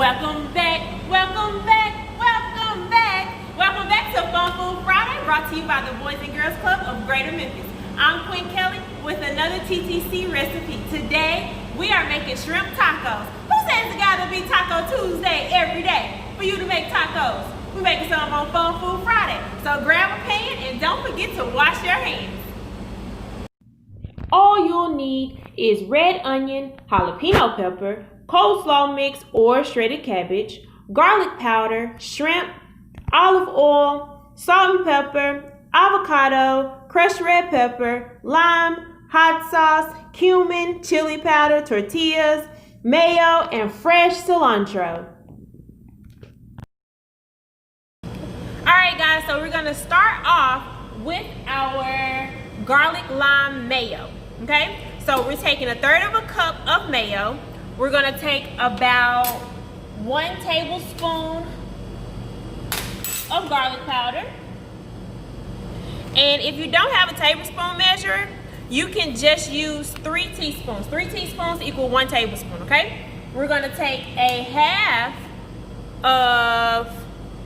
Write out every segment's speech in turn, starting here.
Welcome back, welcome back, welcome back. Welcome back to Fun Food Friday, brought to you by the Boys and Girls Club of Greater Memphis. I'm Queen Kelly with another TTC recipe. Today, we are making shrimp tacos. Who says it gotta be Taco Tuesday every day for you to make tacos? We're making some on Fun Food Friday. So grab a pan and don't forget to wash your hands. All you'll need is red onion, jalapeno pepper, coleslaw mix or shredded cabbage, garlic powder, shrimp, olive oil, salt and pepper, avocado, crushed red pepper, lime, hot sauce, cumin, chili powder, tortillas, mayo, and fresh cilantro. Alright guys, so we're going to start off with our garlic lime mayo. Okay, so we're taking 1/3 of a cup of mayo. We're gonna take about 1 tablespoon of garlic powder. And if you don't have a tablespoon measure, you can just use 3 teaspoons. 3 teaspoons equal 1 tablespoon, okay? We're gonna take a half of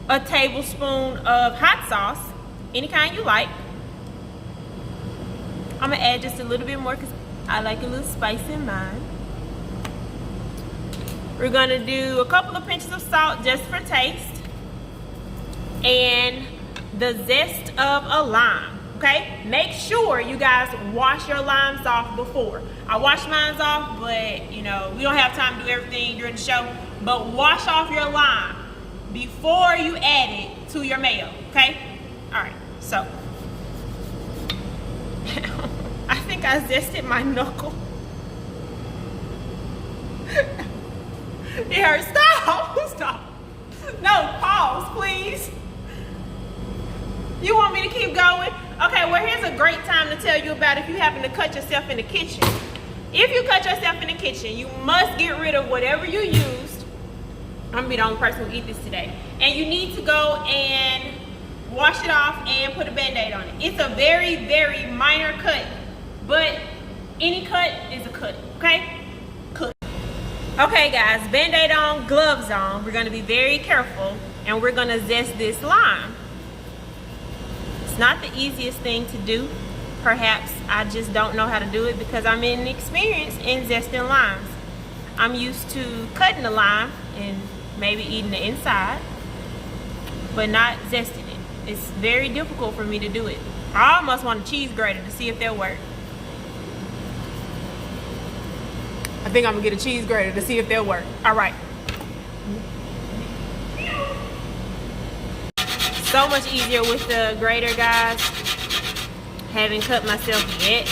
a tablespoon of hot sauce, any kind you like. I'm gonna add just a little bit more because I like a little spice in mine. We're gonna do a couple of pinches of salt just for taste. And the zest of a lime, okay? Make sure you guys wash your limes off before. I wash mine off, but you know, we don't have time to do everything during the show. But wash off your lime before you add it to your mayo, okay? All right, so. I think I zested my knuckle. It hurts. Stop! Stop. No, pause, please. You want me to keep going? Okay, well, here's a great time to tell you about if you happen to cut yourself in the kitchen. If you cut yourself in the kitchen, you must get rid of whatever you used. I'm gonna be the only person who eat this today. And you need to go and wash it off and put a Band-Aid on it. It's a very, very minor cut, but any cut is a cut, okay? Cut. Okay guys, Band-Aid on, gloves on. We're gonna be very careful and we're gonna zest this lime. It's not the easiest thing to do. Perhaps I just don't know how to do it because I'm inexperienced in zesting limes. I'm used to cutting the lime and maybe eating the inside, but not zesting it. It's very difficult for me to do it. I almost want a cheese grater to see if they'll work. I think I'm gonna get a cheese grater to see if they'll work. All right. So much easier with the grater, guys. Haven't cut myself yet.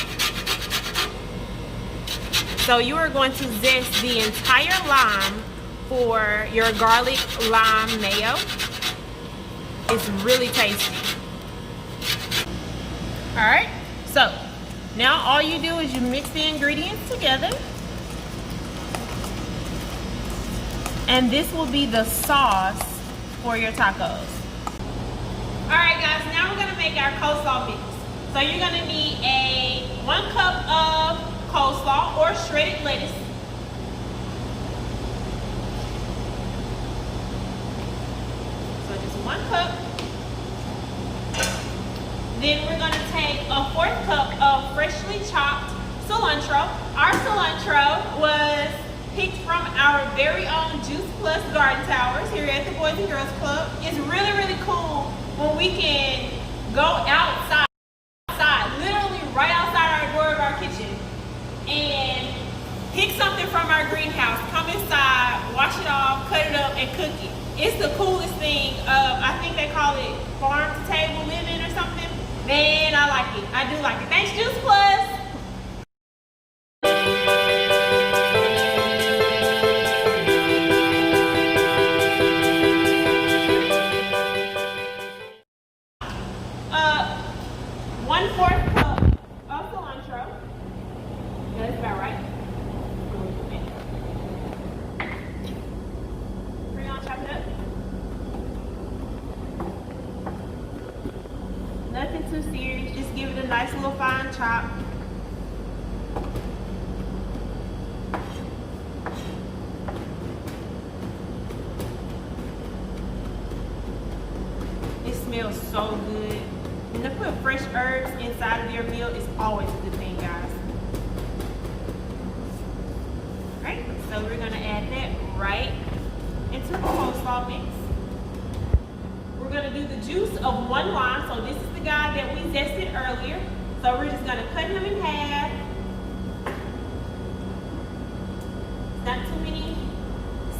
So you are going to zest the entire lime for your garlic lime mayo. It's really tasty. All right, so now all you do is you mix the ingredients together. And this will be the sauce for your tacos. All right, guys, now we're gonna make our coleslaw mix. So you're gonna need 1 cup of coleslaw or shredded lettuce. So just 1 cup. Then we're gonna take a 1/4 cup of freshly chopped cilantro. Our cilantro was picked from our very own Juice Plus garden towers here at the Boys and Girls Club. It's really, really cool when we can go outside, literally right outside our door of our kitchen, and pick something from our greenhouse, come inside, wash it off, cut it up, and cook it. It's the coolest thing. I think they call it farm to table living or something. Man, I like it. I do like it. Thanks, Juice Plus. Nothing too serious, just give it a nice little fine chop. smells so good. And to put fresh herbs inside of your meal is always a good thing, guys. Alright, so we're gonna add that right into the coleslaw mix. We're gonna do the juice of 1 lime. So this is the guy that we zested earlier. So we're just gonna cut him in half. Not too many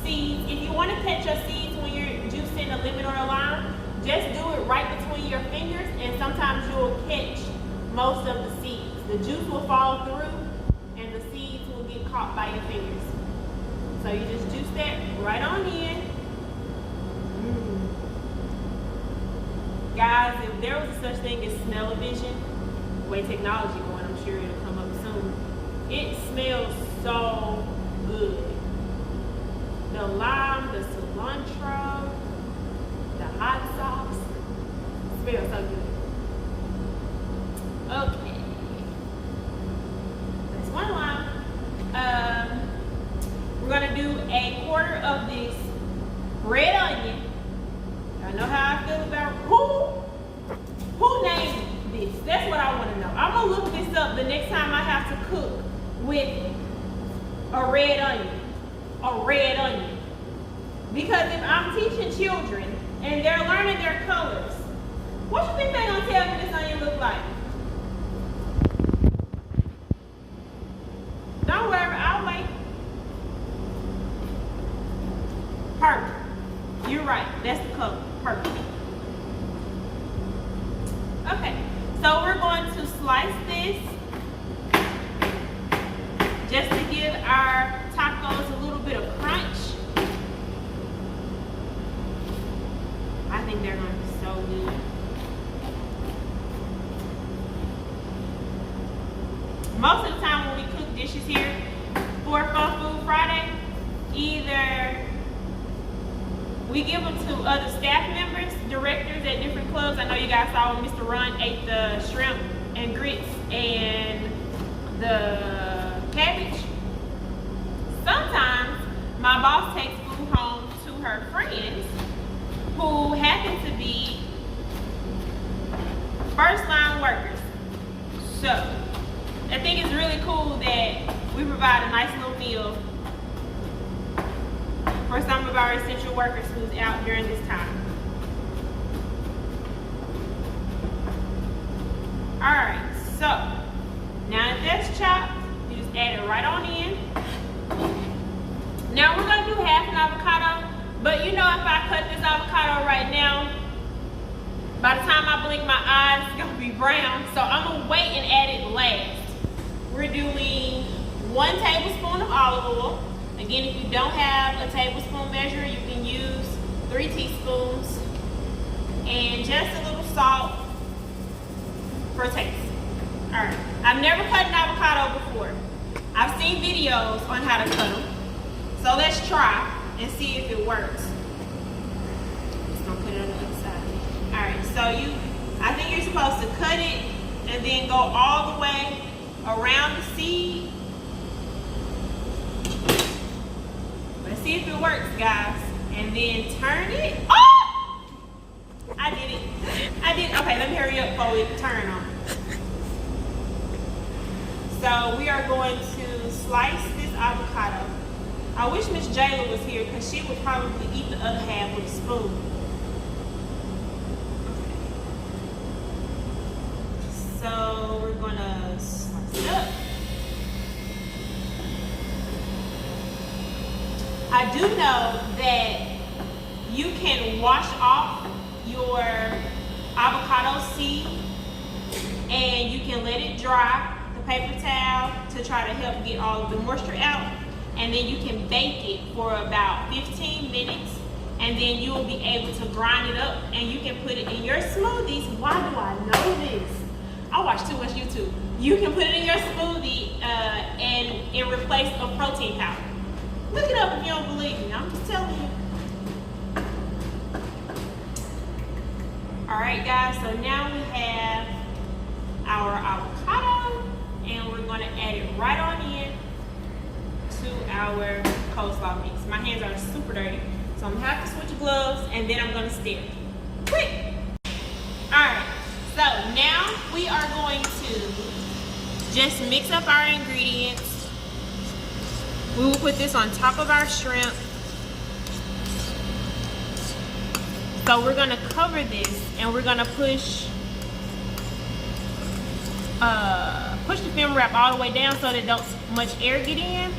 seeds. If you want to catch your seeds when you're juicing a lemon or a lime, just do it right between your fingers, and sometimes you'll catch most of the seeds. The juice will fall through and the seeds will get caught by your fingers. So you just juice that right on in. Guys, if there was a such thing as smell-o-vision, the way technology going, I'm sure it'll come up soon. It smells so good. The lime, the cilantro, the hot sauce, smells so good. Okay, that's 1 lime. We're gonna do 1/4 of this red onion. I know how I feel about who named this. That's what I want to know. I'm gonna look this up the next time I have to cook with a red onion. Because if I'm teaching children and they're learning their colors, what you think they're gonna tell me this onion look like? Don't worry, I'll wait. Purple. You're right, that's the color, purple. Okay, so we're going to slice this just to give our tacos a little bit of crunch. I think they're going to be so good. Most of the time when we cook dishes here for Fun Food Friday, either we give them to other staff members, directors at different clubs. I know you guys saw when Mr. Ron ate the shrimp and grits and the cabbage. Sometimes my boss takes food home to her friends who happen to be first line workers. So I think it's really cool that we provide a nice little meal for some of our essential workers who's out during this time. Alright, so now that that's chopped, you just add it right on in. Now we're going to do half an avocado, but you know if I cut this avocado right now, by the time I blink my eyes, it's going to be brown. So I'm going to wait and add it last. We're doing 1 tablespoon of olive oil. Again, if you don't have a tablespoon measure, you can use 3 teaspoons. And just a little salt for taste. Alright, I've never cut an avocado before. I've seen videos on how to cut them. So let's try and see if it works. Just gonna put it on the other side. Alright, so I think you're supposed to cut it and then go all the way around the seed. Let's see if it works, guys. And then turn it. Oh! I did it. Okay, let me hurry up before we turn on. So we are going to slice this avocado. I wish Miss Jayla was here because she would probably eat the other half with a spoon. So we're gonna slice it up. I do know that you can wash off your avocado seed and you can let it dry, the paper towel, to try to help get all of the moisture out. And then you can bake it for about 15 minutes and then you will be able to grind it up and you can put it in your smoothies. Why do I know this? I watch too much YouTube. You can put it in your smoothie and in replace of protein powder. Look it up if you don't believe me. I'm just telling you. Alright guys, so now we have our avocado and we're going to add it right on in to our coleslaw mix. My hands are super dirty, so I'm going to have to switch gloves and then I'm going to stir. Quick! just mix up our ingredients. We will put this on top of our shrimp. So we're gonna cover this and we're gonna push the film wrap all the way down so that don't much air get in,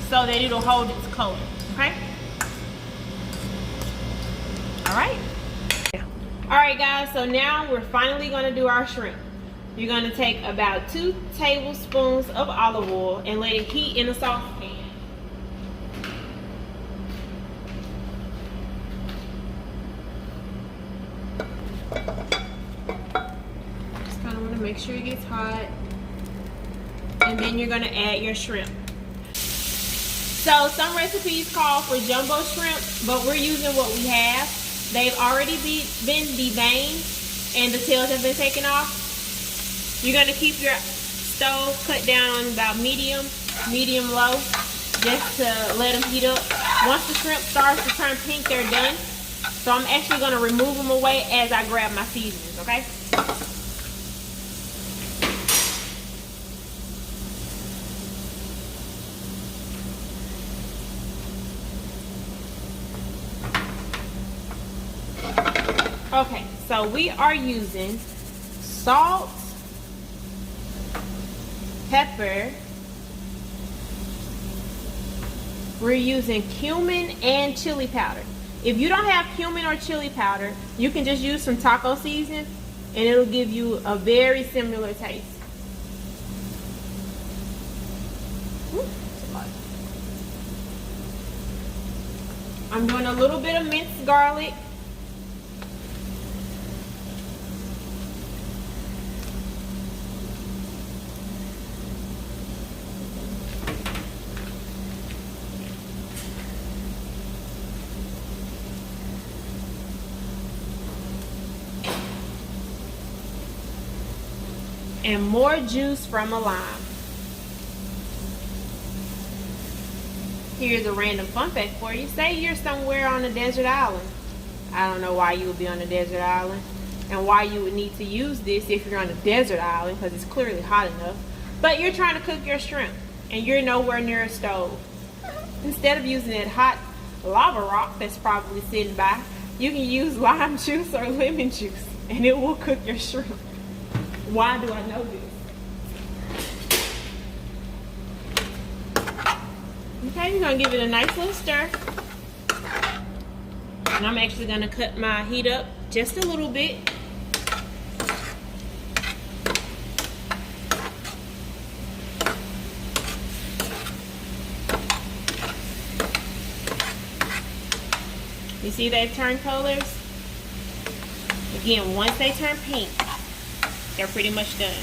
so that it'll hold its color, okay? All right guys, so now we're finally gonna do our shrimp. You're gonna take about 2 tablespoons of olive oil and let it heat in a saucepan. Just kind of want to make sure it gets hot. And then you're gonna add your shrimp. So some recipes call for jumbo shrimp, but we're using what we have. They've already been deveined and the tails have been taken off. You're gonna keep your stove cut down on about medium low, just to let them heat up. Once the shrimp starts to turn pink, they're done. So I'm actually gonna remove them away as I grab my seasonings, okay? Okay, so we are using salt, pepper, we're using cumin and chili powder. If you don't have cumin or chili powder, you can just use some taco seasoning and it'll give you a very similar taste. I'm doing a little bit of minced garlic. And more juice from a lime. Here's a random fun fact for you. Say you're somewhere on a desert island. I don't know why you would be on a desert island and why you would need to use this if you're on a desert island, because it's clearly hot enough. But you're trying to cook your shrimp and you're nowhere near a stove. Instead of using that hot lava rock that's probably sitting by, you can use lime juice or lemon juice and it will cook your shrimp. Why do I know this? Okay, we're gonna give it a nice little stir. And I'm actually gonna cut my heat up just a little bit. You see they've turned colors? Again, once they turn pink, they're pretty much done.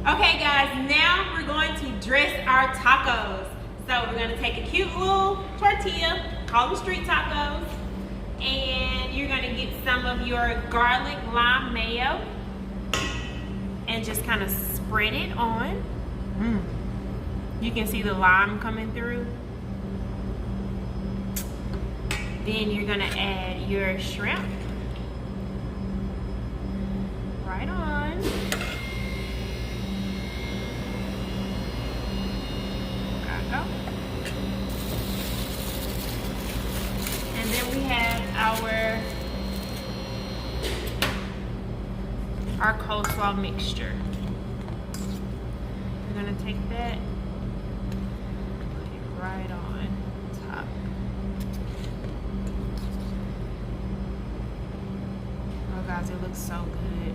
Okay guys, now we're going to dress our tacos. So we're gonna take a cute little tortilla, call them street tacos, and you're gonna get some of your garlic lime mayo and just kind of spread it on. You can see the lime coming through. Then you're gonna add your shrimp. Right on. Gotta go. And then we have our coleslaw mixture. We're gonna take that, put it right on top. Oh guys, it looks so good.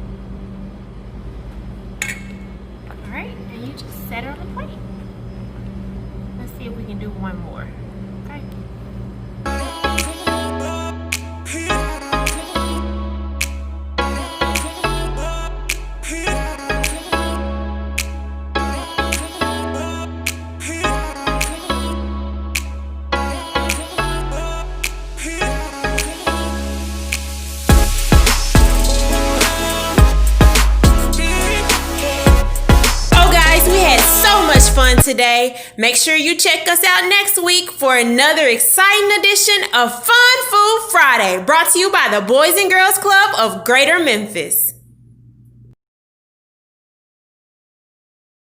All right, and you just set it on the plate. Let's see if we can do one more, okay? fun today. Make sure you check us out next week for another exciting edition of Fun Food Friday, brought to you by the Boys and Girls Club of Greater Memphis.